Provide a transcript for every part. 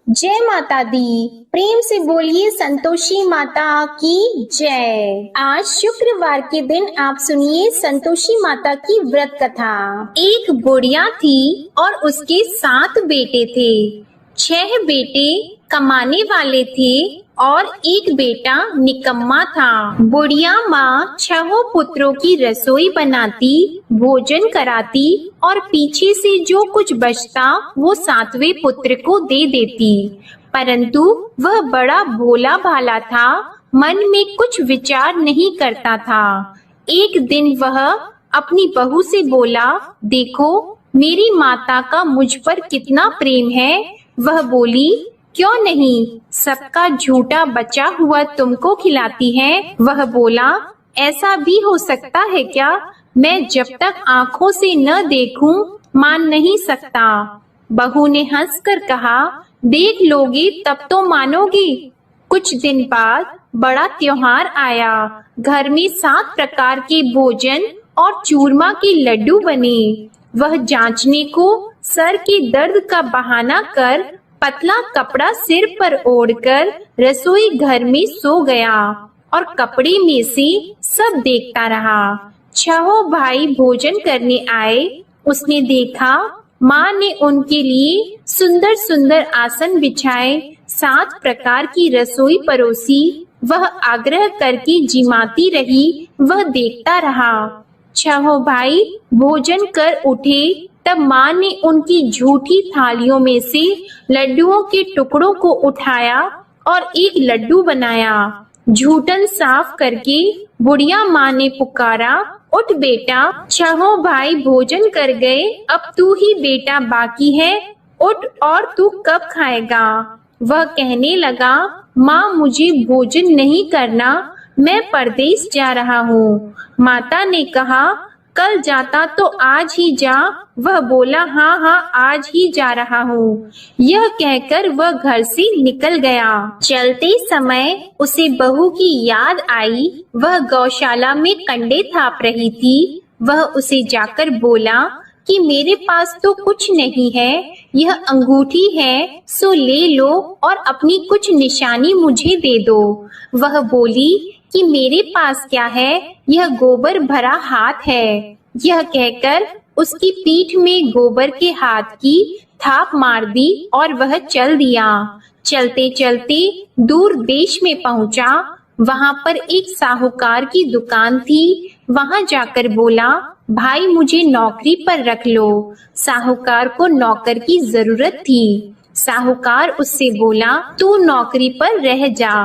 जय माता दी। प्रेम से बोलिए संतोषी माता की जय। आज शुक्रवार के दिन आप सुनिए संतोषी माता की व्रत कथा। एक बुढ़िया थी और उसके 7 बेटे थे। 6 बेटे कमाने वाले थे और एक बेटा निकम्मा था। बुढ़िया माँ 6 पुत्रों की रसोई बनाती, भोजन कराती और पीछे से जो कुछ बचता वो 7वें पुत्र को दे देती। परंतु वह बड़ा भोला भाला था, मन में कुछ विचार नहीं करता था। एक दिन वह अपनी बहू से बोला, देखो मेरी माता का मुझ पर कितना प्रेम है। वह बोली, क्यों नहीं, सबका झूठा बचा हुआ तुमको खिलाती है। वह बोला, ऐसा भी हो सकता है क्या? मैं जब तक आंखों से न देखूं मान नहीं सकता। बहू ने हंसकर कहा, देख लोगी तब तो मानोगी। कुछ दिन बाद बड़ा त्योहार आया। घर में 7 प्रकार के भोजन और चूरमा के लड्डू बने। वह जांचने को सर के दर्द का बहाना कर पतला कपड़ा सिर पर ओढ़कर रसोई घर में सो गया और कपड़े में से सब देखता रहा। 6 भाई भोजन करने आए। उसने देखा माँ ने उनके लिए सुंदर सुंदर आसन बिछाए, 7 प्रकार की रसोई परोसी। वह आग्रह करके जिमाती रही, वह देखता रहा। 6 भाई भोजन कर उठे तब माँ ने उनकी झूठी थालियों में से लड्डुओं के टुकड़ों को उठाया और एक लड्डू बनाया। झूठन साफ करके बुढ़िया माँ ने पुकारा, उठ बेटा, 6 भाई भोजन कर गए, अब तू ही बेटा बाकी है, उठ और तू कब खाएगा? वह कहने लगा, माँ मुझे भोजन नहीं करना, मैं परदेश जा रहा हूँ। माता ने कहा, कल जाता तो आज ही जा। वह बोला, हाँ हाँ आज ही जा रहा हूँ। यह कहकर वह घर से निकल गया। चलते समय उसे बहू की याद आई। वह गौशाला में कंडे थाप रही थी। वह उसे जाकर बोला कि मेरे पास तो कुछ नहीं है, यह अंगूठी है, सो ले लो और अपनी कुछ निशानी मुझे दे दो। वह बोली कि मेरे पास क्या है, यह गोबर भरा हाथ है। यह कहकर उसकी पीठ में गोबर के हाथ की थाप मार दी और वह चल दिया। चलते चलते दूर देश में पहुंचा। वहां पर एक साहूकार की दुकान थी। वहां जाकर बोला, भाई मुझे नौकरी पर रख लो। साहूकार को नौकर की जरूरत थी। साहूकार उससे बोला, तू नौकरी पर रह जा।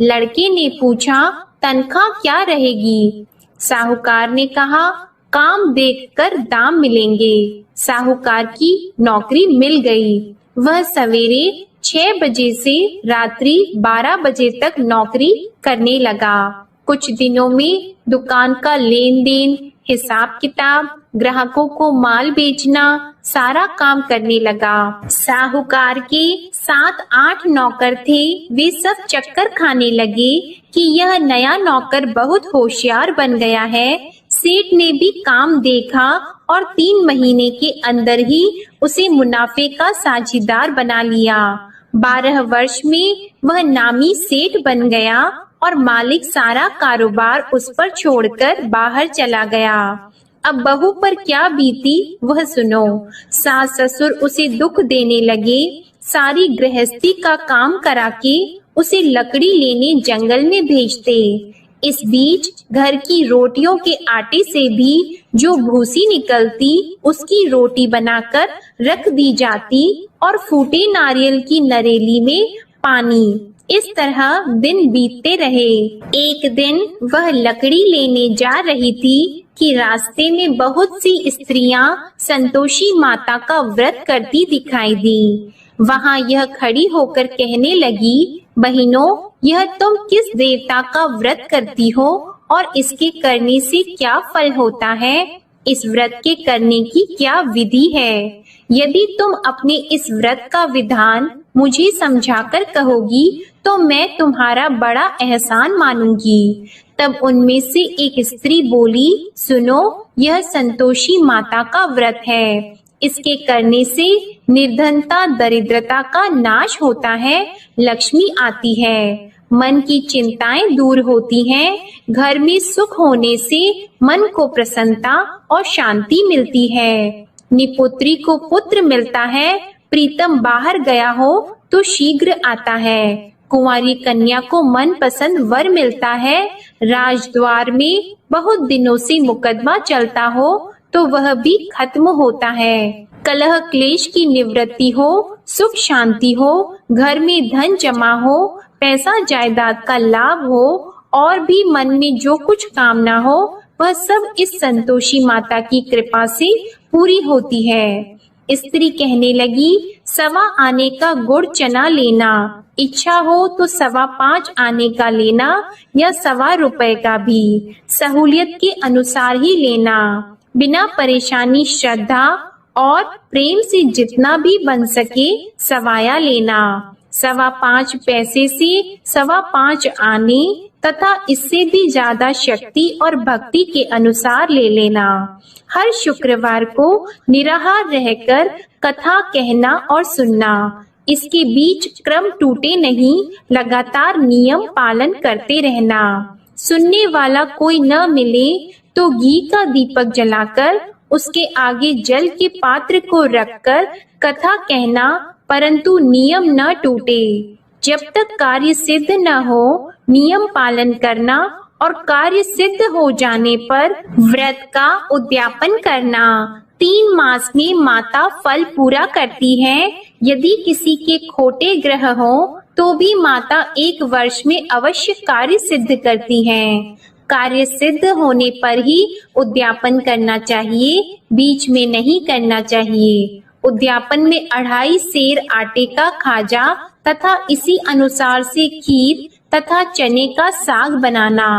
लड़के ने पूछा, तनख्वाह क्या रहेगी? साहूकार ने कहा, काम देखकर दाम मिलेंगे। साहूकार की नौकरी मिल गई। वह सवेरे 6 बजे से रात्रि 12 बजे तक नौकरी करने लगा। कुछ दिनों में दुकान का लेन देन, हिसाब किताब, ग्राहकों को माल बेचना, सारा काम करने लगा। साहूकार के 7-8 नौकर थे। वे सब चक्कर खाने लगे कि यह नया नौकर बहुत होशियार बन गया है। सेठ ने भी काम देखा और 3 महीने के अंदर ही उसे मुनाफे का साझीदार बना लिया। 12 वर्ष में वह नामी सेठ बन गया और मालिक सारा कारोबार उस पर छोड़कर बाहर चला गया। अब बहू पर क्या बीती वह सुनो। सास ससुर उसे दुख देने लगे। सारी गृहस्थी का काम करा के उसे लकड़ी लेने जंगल में भेजते। इस बीच घर की रोटियों के आटे से भी जो भूसी निकलती उसकी रोटी बनाकर रख दी जाती और फूटे नारियल की नरेली में पानी। इस तरह दिन बीतते रहे। एक दिन वह लकड़ी लेने जा रही थी कि रास्ते में बहुत सी स्त्रियां संतोषी माता का व्रत करती दिखाई दी। वहां यह खड़ी होकर कहने लगी, बहनों, यह तुम किस देवता का व्रत करती हो और इसके करने से क्या फल होता है? इस व्रत के करने की क्या विधि है? यदि तुम अपने इस व्रत का विधान मुझे समझाकर कहोगी तो मैं तुम्हारा बड़ा एहसान मानूंगी। तब उनमें से एक स्त्री बोली, सुनो, यह संतोषी माता का व्रत है। इसके करने से निर्धनता दरिद्रता का नाश होता है, लक्ष्मी आती है, मन की चिंताएं दूर होती हैं, घर में सुख होने से मन को प्रसन्नता और शांति मिलती है। निपुत्री को पुत्र मिलता है, प्रीतम बाहर गया हो तो शीघ्र आता है, कुंवारी कन्या को मन पसंद वर मिलता है, राजद्वार में बहुत दिनों से मुकदमा चलता हो तो वह भी खत्म होता है, कलह क्लेश की निवृत्ति हो, सुख शांति हो, घर में धन जमा हो, पैसा जायदाद का लाभ हो और भी मन में जो कुछ कामना हो वह सब इस संतोषी माता की कृपा से पूरी होती है। स्त्री कहने लगी, 1.25 आने का गुड़ चना लेना, इच्छा हो तो 5.25 आने का लेना या 1.25 रुपए का भी, सहूलियत के अनुसार ही लेना, बिना परेशानी श्रद्धा और प्रेम से जितना भी बन सके सवाया लेना, 5.25 पैसे से 5.25 आने तथा इससे भी ज्यादा शक्ति और भक्ति के अनुसार ले लेना। हर शुक्रवार को निराहार रहकर कथा कहना और सुनना, इसके बीच क्रम टूटे नहीं, लगातार नियम पालन करते रहना। सुनने वाला कोई न मिले तो घी का दीपक जलाकर उसके आगे जल के पात्र को रखकर कथा कहना, परंतु नियम न टूटे। जब तक कार्य सिद्ध न हो नियम पालन करना और कार्य सिद्ध हो जाने पर व्रत का उद्यापन करना। 3 मास में माता फल पूरा करती है। यदि किसी के खोटे ग्रह हो तो भी माता 1 वर्ष में अवश्य कार्य सिद्ध करती हैं। कार्य सिद्ध होने पर ही उद्यापन करना चाहिए, बीच में नहीं करना चाहिए। उद्यापन में 2.5 सेर आटे का खाजा तथा इसी अनुसार से खीर तथा चने का साग बनाना।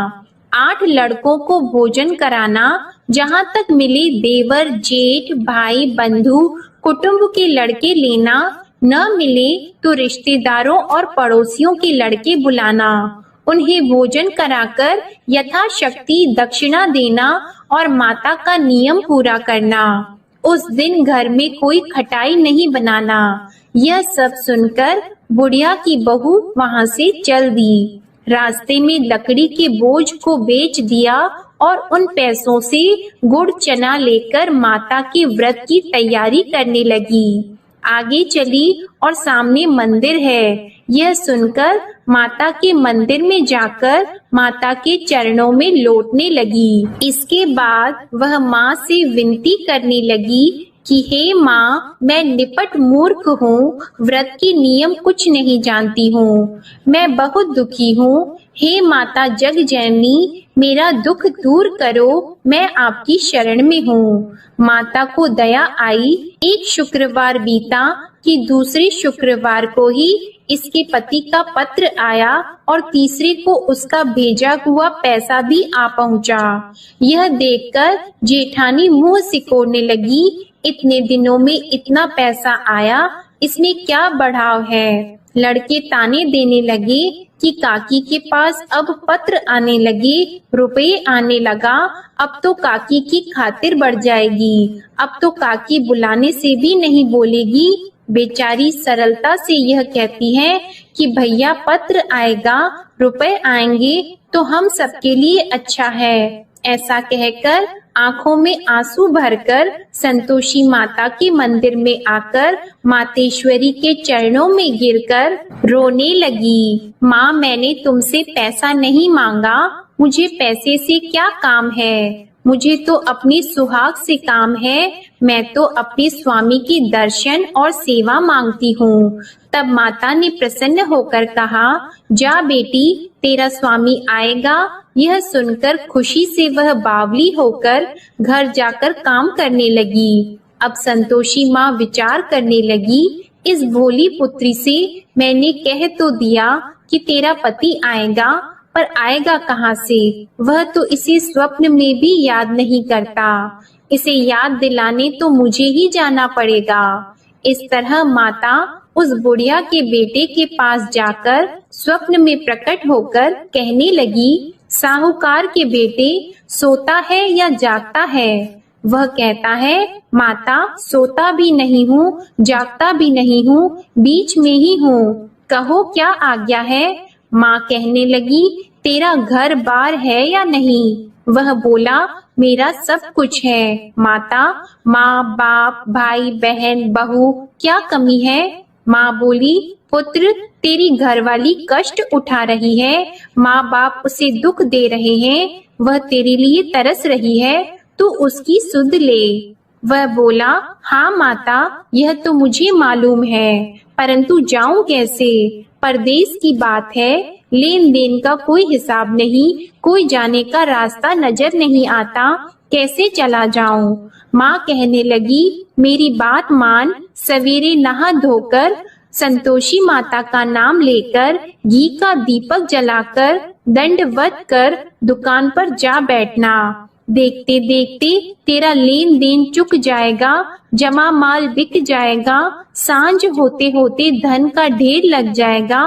8 लड़कों को भोजन कराना, जहाँ तक मिले देवर जेठ भाई बंधु कुटुंब के लड़के लेना, न मिले तो रिश्तेदारों और पड़ोसियों के लड़के बुलाना, उन्हें भोजन कराकर यथाशक्ति दक्षिणा देना और माता का नियम पूरा करना। उस दिन घर में कोई खटाई नहीं बनाना। यह सब सुनकर बुढ़िया की बहू वहां से चल दी। रास्ते में लकड़ी के बोझ को बेच दिया और उन पैसों से गुड़ चना लेकर माता के व्रत की तैयारी करने लगी। आगे चली और सामने मंदिर है। यह सुनकर माता के मंदिर में जाकर माता के चरणों में लौटने लगी। इसके बाद वह माँ से विनती करने लगी कि हे माँ, मैं निपट मूर्ख हूँ, व्रत के नियम कुछ नहीं जानती हूँ, मैं बहुत दुखी हूँ। हे माता जग जननी, मेरा दुख दूर करो, मैं आपकी शरण में हूँ। माता को दया आई। एक शुक्रवार बीता कि दूसरे शुक्रवार को ही इसके पति का पत्र आया और तीसरे को उसका भेजा हुआ पैसा भी आ पहुँचा। यह देखकर जेठानी मुंह सिकोड़ने लगी। इतने दिनों में इतना पैसा आया, इसमें क्या बढ़ाव है। लड़के ताने देने लगे कि काकी के पास अब पत्र आने लगे, रुपए आने लगा, अब तो काकी की खातिर बढ़ जाएगी, अब तो काकी बुलाने से भी नहीं बोलेगी। बेचारी सरलता से यह कहती है कि भैया पत्र आएगा, रुपए आएंगे तो हम सबके लिए अच्छा है। ऐसा कहकर आंखों में आंसू भरकर संतोषी माता के मंदिर में आकर मातेश्वरी के चरणों में गिरकर रोने लगी। माँ, मैंने तुमसे पैसा नहीं मांगा, मुझे पैसे से क्या काम है, मुझे तो अपनी सुहाग से काम है, मैं तो अपने स्वामी की दर्शन और सेवा मांगती हूँ। तब माता ने प्रसन्न होकर कहा, जा बेटी, तेरा स्वामी आएगा। यह सुनकर खुशी से वह बावली होकर घर जाकर काम करने लगी। अब संतोषी माँ विचार करने लगी, इस भोली पुत्री से मैंने कह तो दिया कि तेरा पति आएगा, पर आएगा कहाँ से? वह तो इसे स्वप्न में भी याद नहीं करता। इसे याद दिलाने तो मुझे ही जाना पड़ेगा। इस तरह माता उस बुढ़िया के बेटे के पास जाकर स्वप्न में प्रकट होकर कहने लगी, साहूकार के बेटे, सोता है या जागता है? वह कहता है, माता सोता भी नहीं हूँ, जागता भी नहीं हूँ, बीच में ही हूँ, कहो क्या आज्ञा है। माँ कहने लगी, तेरा घर बार है या नहीं? वह बोला, मेरा सब कुछ है माता, माँ बाप भाई बहन बहू क्या कमी है? माँ बोली, पुत्र तेरी घरवाली कष्ट उठा रही है, माँ बाप उसे दुख दे रहे हैं, वह तेरे लिए तरस रही है, तू उसकी सुध ले। वह बोला, हाँ माता यह तो मुझे मालूम है, परंतु जाऊं कैसे? परदेश की बात है, लेन देन का कोई हिसाब नहीं, कोई जाने का रास्ता नजर नहीं आता, कैसे चला जाऊं? माँ कहने लगी, मेरी बात मान, सवेरे नहा धोकर संतोषी माता का नाम लेकर घी का दीपक जलाकर दंडवत कर दुकान पर जा बैठना। देखते देखते तेरा लेन देन चुक जाएगा, जमा माल बिक जाएगा, सांझ होते होते धन का ढेर लग जाएगा।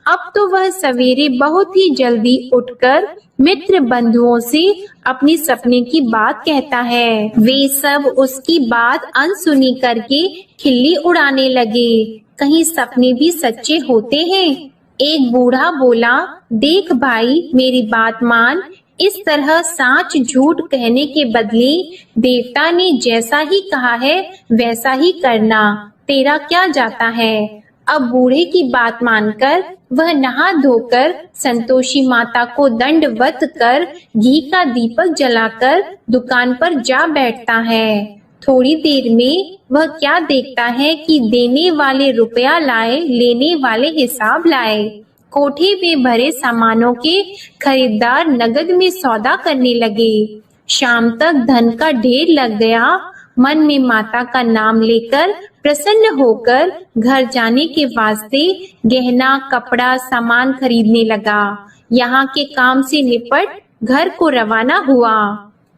अब तो वह सवेरे बहुत ही जल्दी उठकर मित्र बंधुओं से अपनी सपने की बात कहता है। वे सब उसकी बात अनसुनी करके खिल्ली उड़ाने लगे। कहीं सपने भी सच्चे होते हैं? एक बूढ़ा बोला, देख भाई मेरी बात मान, इस तरह साच झूठ कहने के बदले देवता ने जैसा ही कहा है वैसा ही करना, तेरा क्या जाता है। अब बूढ़े की बात मानकर वह नहा धोकर संतोषी माता को दंडवत कर घी का दीपक जलाकर दुकान पर जा बैठता है। थोड़ी देर में वह क्या देखता है कि देने वाले रुपया लाए, लेने वाले हिसाब लाए। कोठे में भरे सामानों के खरीदार नगद में सौदा करने लगे। शाम तक धन का ढेर लग गया। मन में माता का नाम लेकर प्रसन्न होकर घर जाने के वास्ते गहना कपड़ा सामान खरीदने लगा। यहाँ के काम से निपट घर को रवाना हुआ।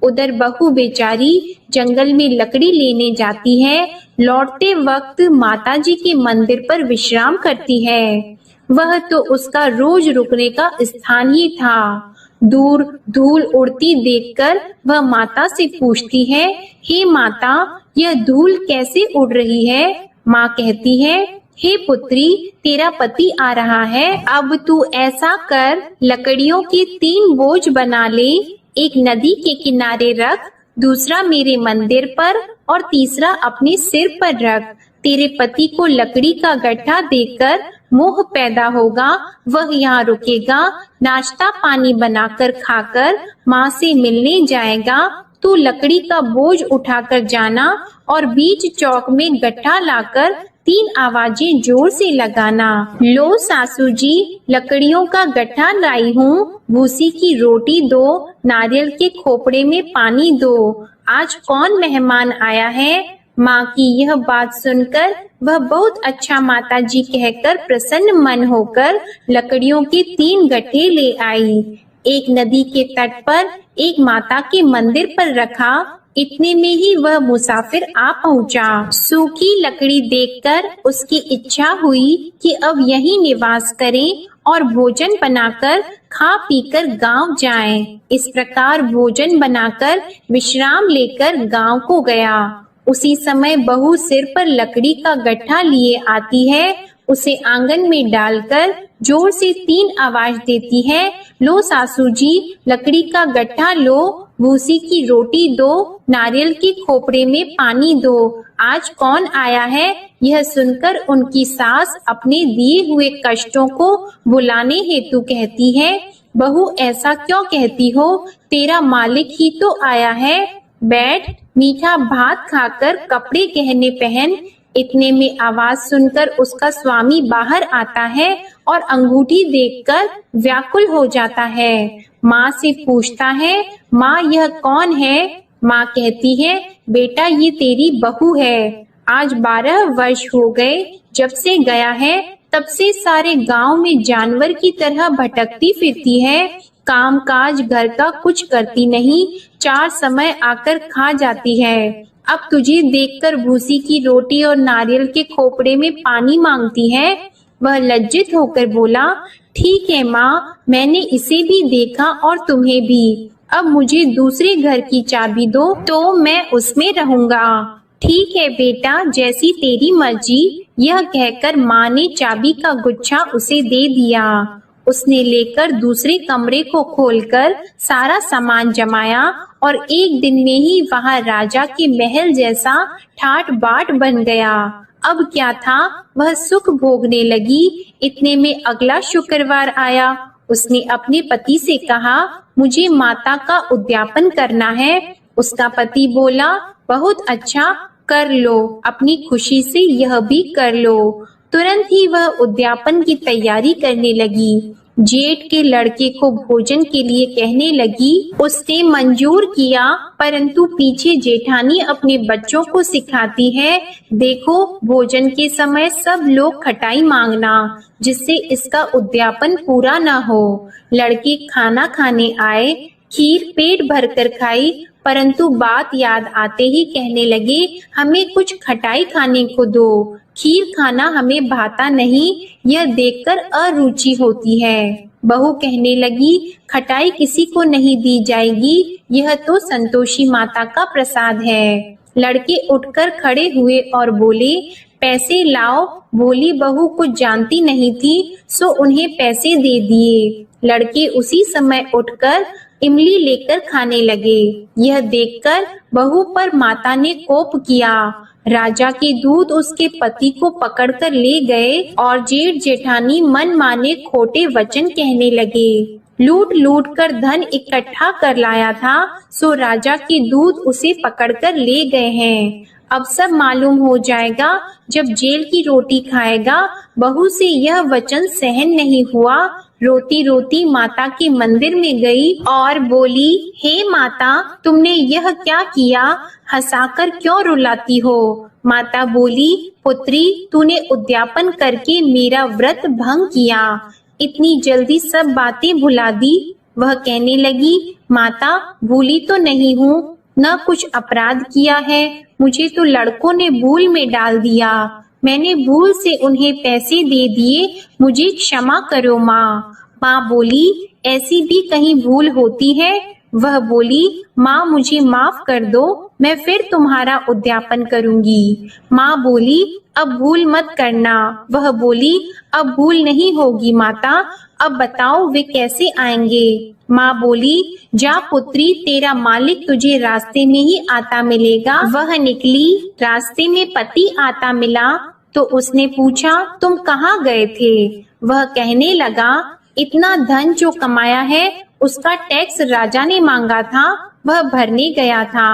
उधर बहू बेचारी जंगल में लकड़ी लेने जाती है। लौटते वक्त माताजी के मंदिर पर विश्राम करती है। वह तो उसका रोज रुकने का स्थान ही था। दूर धूल उड़ती देखकर वह माता से पूछती है, हे माता यह धूल कैसे उड़ रही है? माँ कहती है, हे पुत्री तेरा पति आ रहा है, अब तू ऐसा कर लकड़ियों के 3 बोझ बना ले, एक नदी के किनारे रख, दूसरा मेरे मंदिर पर और तीसरा अपने सिर पर रख। तेरे पति को लकड़ी का गट्ठा देकर मोह पैदा होगा, वह यहाँ रुकेगा, नाश्ता पानी बनाकर खाकर माँ से मिलने जाएगा। तू लकड़ी का बोझ उठाकर जाना और बीच चौक में गट्ठा लाकर 3 आवाजें जोर से लगाना। लो सासू जी लकड़ियों का गट्ठा लाई हूँ, भूसी की रोटी दो, नारियल के खोपड़े में पानी दो, आज कौन मेहमान आया है? माँ की यह बात सुनकर वह बहुत अच्छा माता जी कहकर प्रसन्न मन होकर लकड़ियों के 3 गट्ठे ले आई। एक नदी के तट पर एक माता के मंदिर पर रखा। इतने में ही वह मुसाफिर आ पहुँचा। सूखी लकड़ी देखकर उसकी इच्छा हुई कि अब यहीं निवास करें और भोजन बनाकर खा पीकर गांव जाएं। इस प्रकार भोजन बनाकर विश्राम लेकर गांव को गया। उसी समय बहू सिर पर लकड़ी का गट्ठा लिए आती है। उसे आंगन में डालकर जोर से 3 आवाज देती है, लो सासू जी लकड़ी का गट्ठा लो, भूसी की रोटी दो, नारियल के खोपड़े में पानी दो, आज कौन आया है? यह सुनकर उनकी सास अपने दिए हुए कष्टों को भुलाने हेतु कहती है, बहू ऐसा क्यों कहती हो, तेरा मालिक ही तो आया है, बैठ मीठा भात खाकर कपड़े गहने पहन। इतने में आवाज सुनकर उसका स्वामी बाहर आता है और अंगूठी देखकर व्याकुल हो जाता है। माँ से पूछता है, माँ यह कौन है? माँ कहती है, बेटा ये तेरी बहू है, आज 12 वर्ष हो गए जब से गया है, तब से सारे गांव में जानवर की तरह भटकती फिरती है, काम काज घर का कुछ करती नहीं, 4 समय आकर खा जाती है। अब तुझे देखकर भूसी की रोटी और नारियल के खोपड़े में पानी मांगती है। वह लज्जित होकर बोला, ठीक है माँ, मैंने इसे भी देखा और तुम्हें भी, अब मुझे दूसरे घर की चाबी दो तो मैं उसमें रहूंगा। ठीक है बेटा, जैसी तेरी मर्जी। यह कहकर माँ ने चाबी का गुच्छा उसे दे दिया। उसने लेकर दूसरे कमरे को खोलकर सारा सामान जमाया और एक दिन में ही वहाँ राजा के महल जैसा ठाट बाट बन गया। अब क्या था, वह सुख भोगने लगी। इतने में अगला शुक्रवार आया। उसने अपने पति से कहा, मुझे माता का उद्यापन करना है। उसका पति बोला, बहुत अच्छा, कर लो, अपनी खुशी से यह भी कर लो। तुरंत ही वह उद्यापन की तैयारी करने लगी। जेठ के लड़के को भोजन के लिए कहने लगी। उसने मंजूर किया, परंतु पीछे जेठानी अपने बच्चों को सिखाती है, देखो भोजन के समय सब लोग खटाई मांगना, जिससे इसका उद्यापन पूरा ना हो। लड़के खाना खाने आए, खीर पेट भरकर खाई, परंतु बात याद आते ही कहने लगे, हमें कुछ खटाई खाने को दो, खीर खाना हमें भाता नहीं, यह देखकर अरुचि होती है। बहू कहने लगी, खटाई किसी को नहीं दी जाएगी, यह तो संतोषी माता का प्रसाद है। लड़के उठकर खड़े हुए और बोले, पैसे लाओ। भोली बहू कुछ जानती नहीं थी, सो उन्हें पैसे दे दिए। लड़के उसी समय उठकर इमली लेकर खाने लगे। यह देखकर बहू पर माता ने कोप किया। राजा के दूत उसके पति को पकड़कर ले गए और जेठ जेठानी मन माने खोटे वचन कहने लगे। लूट लूट कर धन इकट्ठा कर लाया था, सो राजा के दूत उसे पकड़कर ले गए हैं। अब सब मालूम हो जाएगा जब जेल की रोटी खाएगा। बहू से यह वचन सहन नहीं हुआ। रोती रोती माता के मंदिर में गई और बोली, हे माता, तुमने यह क्या किया? हंसाकर क्यों रुलाती हो? माता बोली, पुत्री, तूने उद्यापन करके मेरा व्रत भंग किया, इतनी जल्दी सब बातें भुला दी। वह कहने लगी, माता, भूली तो नहीं हूँ, न कुछ अपराध किया है, मुझे तो लड़कों ने भूल में डाल दिया। मैंने भूल से उन्हें पैसे दे दिए, मुझे क्षमा करो माँ। माँ बोली, ऐसी भी कहीं भूल होती है? वह बोली, माँ मुझे माफ कर दो, मैं फिर तुम्हारा उद्यापन करूंगी। माँ बोली, अब भूल मत करना। वह बोली, अब भूल नहीं होगी माता, अब बताओ वे कैसे आएंगे? माँ बोली, जा पुत्री, तेरा मालिक तुझे रास्ते में ही आता मिलेगा। वह निकली, रास्ते में पति आता मिला तो उसने पूछा, तुम कहाँ गए थे? वह कहने लगा, इतना धन जो कमाया है उसका टैक्स राजा ने मांगा था, वह भरने गया था।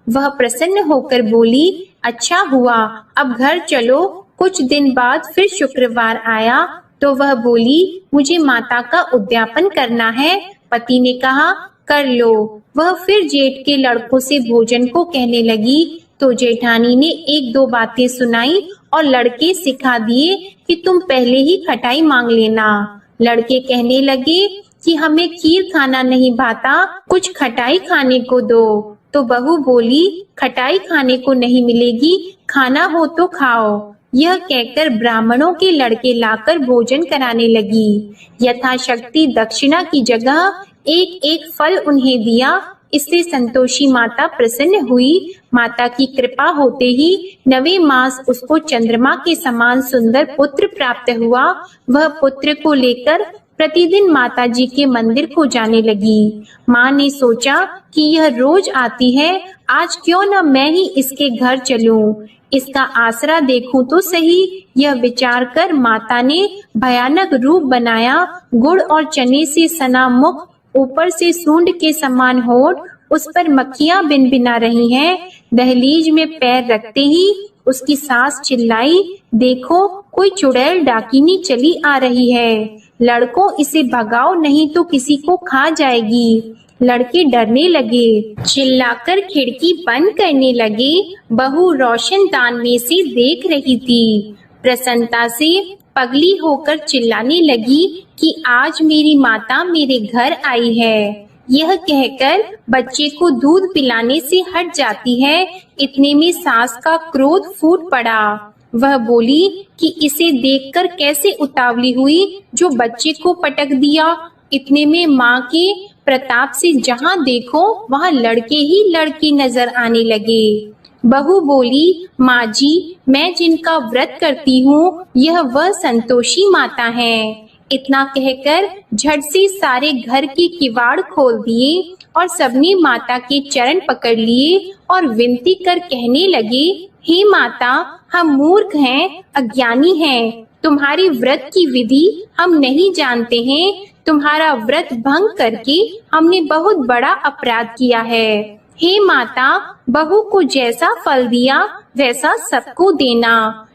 वह प्रसन्न होकर बोली, अच्छा हुआ, अब घर चलो। कुछ दिन बाद फिर शुक्रवार आया तो वह बोली, मुझे माता का उद्यापन करना है। पति ने कहा, कर लो। वह फिर जेठ के लड़कों से भोजन को कहने लगी तो जेठानी ने एक दो बातें सुनाई और लड़के सिखा दिए कि तुम पहले ही खटाई मांग लेना। लड़के कहने लगे कि हमें खीर खाना नहीं भाता, कुछ खटाई खाने को दो। तो बहू बोली, खटाई खाने को नहीं मिलेगी, खाना हो तो खाओ। यह कहकर ब्राह्मणों के लड़के लाकर भोजन कराने लगी। यथाशक्ति दक्षिणा की जगह एक एक फल उन्हें दिया। इससे संतोषी माता प्रसन्न हुई। माता की कृपा होते ही 9वें मास उसको चंद्रमा के समान सुंदर पुत्र प्राप्त हुआ। वह पुत्र को लेकर प्रतिदिन माता जी के मंदिर को जाने लगी। माँ ने सोचा कि यह रोज आती है, आज क्यों न मैं ही इसके घर चलूं, इसका आसरा देखूं तो सही। यह विचार कर माता ने भयानक रूप बनाया। गुड़ और चने से सना मुख, ऊपर से सूंड के समान होठ, उस पर मक्खियां भिनभिना रही हैं। दहलीज में पैर रखते ही उसकी सास चिल्लाई, देखो कोई चुड़ैल डाकिनी चली आ रही है, लड़कों इसे भगाओ नहीं तो किसी को खा जाएगी। लड़के डरने लगे, चिल्लाकर खिड़की बंद करने लगे। बहू रोशनदान में से देख रही थी। प्रसन्नता से पगली होकर चिल्लाने लगी कि आज मेरी माता मेरे घर आई है। यह कहकर बच्चे को दूध पिलाने से हट जाती है। इतने में सास का क्रोध फूट पड़ा। वह बोली कि इसे देखकर कैसे उतावली हुई जो बच्चे को पटक दिया। इतने में माँ के प्रताप से जहाँ देखो वहाँ लड़के ही लड़की नजर आने लगे। बहू बोली, माँ जी, मैं जिनका व्रत करती हूँ यह वह संतोषी माता है। इतना कहकर झट से सारे घर के किवाड़ खोल दिए और सबने माता के चरण पकड़ लिए और विनती कर कहने लगे, हे माता, हम मूर्ख हैं, अज्ञानी हैं, तुम्हारी व्रत की विधि हम नहीं जानते हैं। तुम्हारा व्रत भंग करके हमने बहुत बड़ा अपराध किया है। हे माता, बहू को जैसा फल दिया वैसा सबको देना।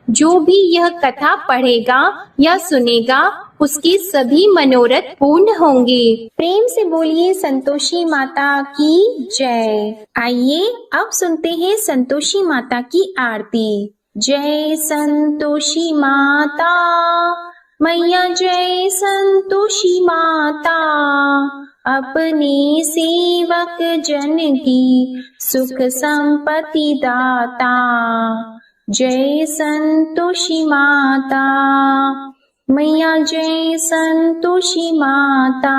जो भी यह कथा पढ़ेगा या सुनेगा उसके सभी मनोरथ पूर्ण होंगे। प्रेम से बोलिए संतोषी माता की जय। आइए अब सुनते हैं संतोषी माता की आरती। जय संतोषी माता मैया, जय संतोषी माता, अपने सेवक जन की सुख संपत्ति दाता। जय संतोषी माता मैया, जय संतोषी माता,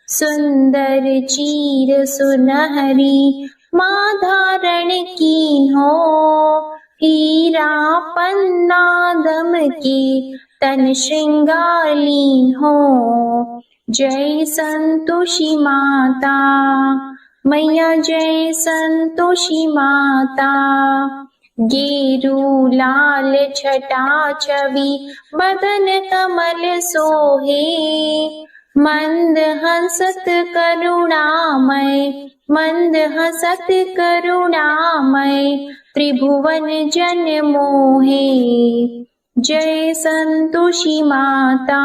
सुंदर चीर सुनहरी माँ धारण की हो। हीरा पन्ना दम के तन श्रृंगार लीन हो। जय संतोषी माता मैया, जय संतोषी माता, गेरू लाल छटा छवि बदन कमल सोहे। मंद हंसत करुणामय, मंद हंसत करुणामय, त्रिभुवन जन मोहे। जय संतोषी माता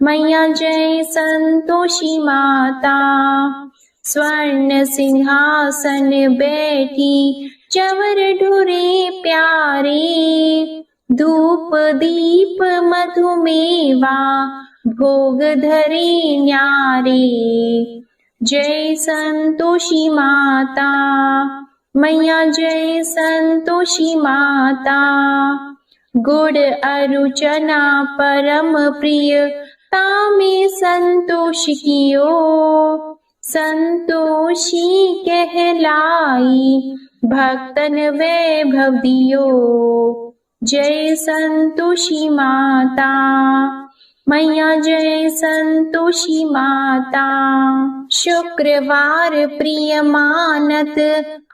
मैया, जय संतोषी माता, स्वर्ण सिंहासन बैठी चवर ढुरे प्यारे। धूप दीप मधुमेवा भोग धरे न्यारे। जय संतोषी माता मैया, जय संतोषी माता, गुड़ अरु चना परम प्रिय तामे संतोष कियो। संतोषी कहलाई भक्तन वैभव दियो। जय संतोषी माता मैया, जय संतोषी माता, शुक्रवार प्रिय मानत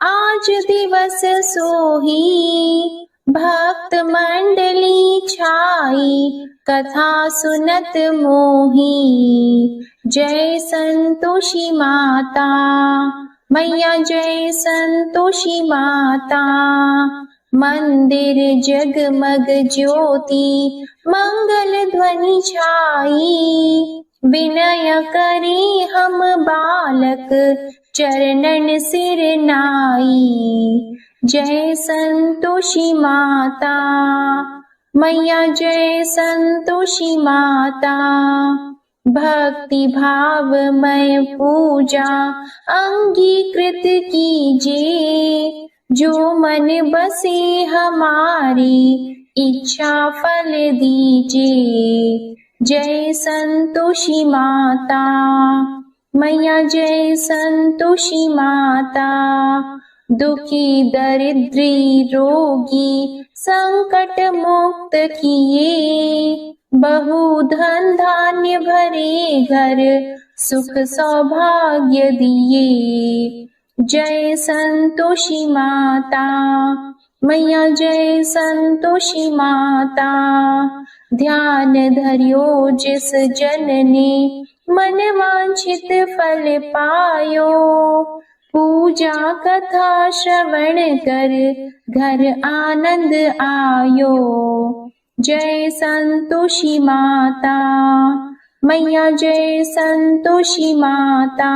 आज दिवस सोही। भक्त मंडली छाई कथा सुनत मोही। जय संतोषी माता मैया, जय संतोषी माता, मंदिर जगमग ज्योति मंगल ध्वनि छाई। विनय करे हम बालक चरणन सिर नाई। जय संतोषी माता मैया, जय संतोषी माता, भक्ति भावमय पूजा अंगीकृत कीजिए। जो मन बसे हमारी इच्छा फल दीजिए। जय संतोषी माता मैया, जय संतोषी माता, दुखी दरिद्री रोगी संकट मुक्त किए। बहु धन धान्य भरे घर सुख सौभाग्य दिए। जय संतोषी माता मैया, जय संतोषी माता, ध्यान धरियो जिस जन ने मन वांछित फल पायो। पूजा कथा श्रवण कर घर आनंद आयो। जय संतोषी माता मैया, जय संतोषी माता,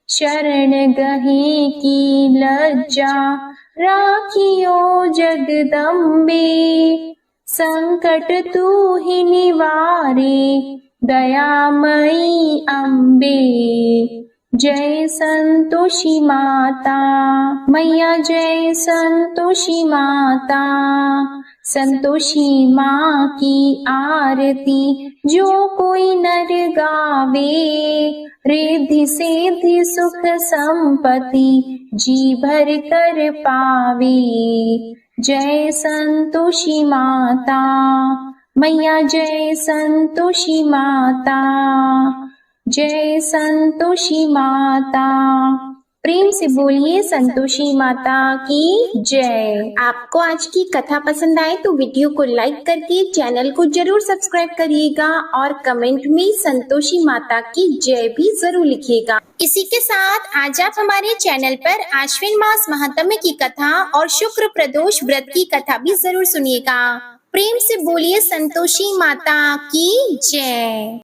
शरण गहे की लज्जा राखियो जगदम्बे। संकट तू ही निवारे दयामयी अम्बे। जय संतोषी माता। मैया जय संतोषी माता। संतोषी माँ की आरती जो कोई नर गावे, रिद्धि सिद्धि सुख संपत्ति जी भर कर पावे। जय संतोषी माता। मैया जय संतोषी माता। जय संतोषी माता। प्रेम से बोलिए संतोषी माता की जय। आपको आज की कथा पसंद आए तो वीडियो को लाइक करके चैनल को जरूर सब्सक्राइब करिएगा और कमेंट में संतोषी माता की जय भी जरूर लिखिएगा। इसी के साथ आज आप हमारे चैनल पर आश्विन मास महात्म्य की कथा और शुक्र प्रदोष व्रत की कथा भी जरूर सुनिएगा। प्रेम से बोलिए संतोषी माता की जय।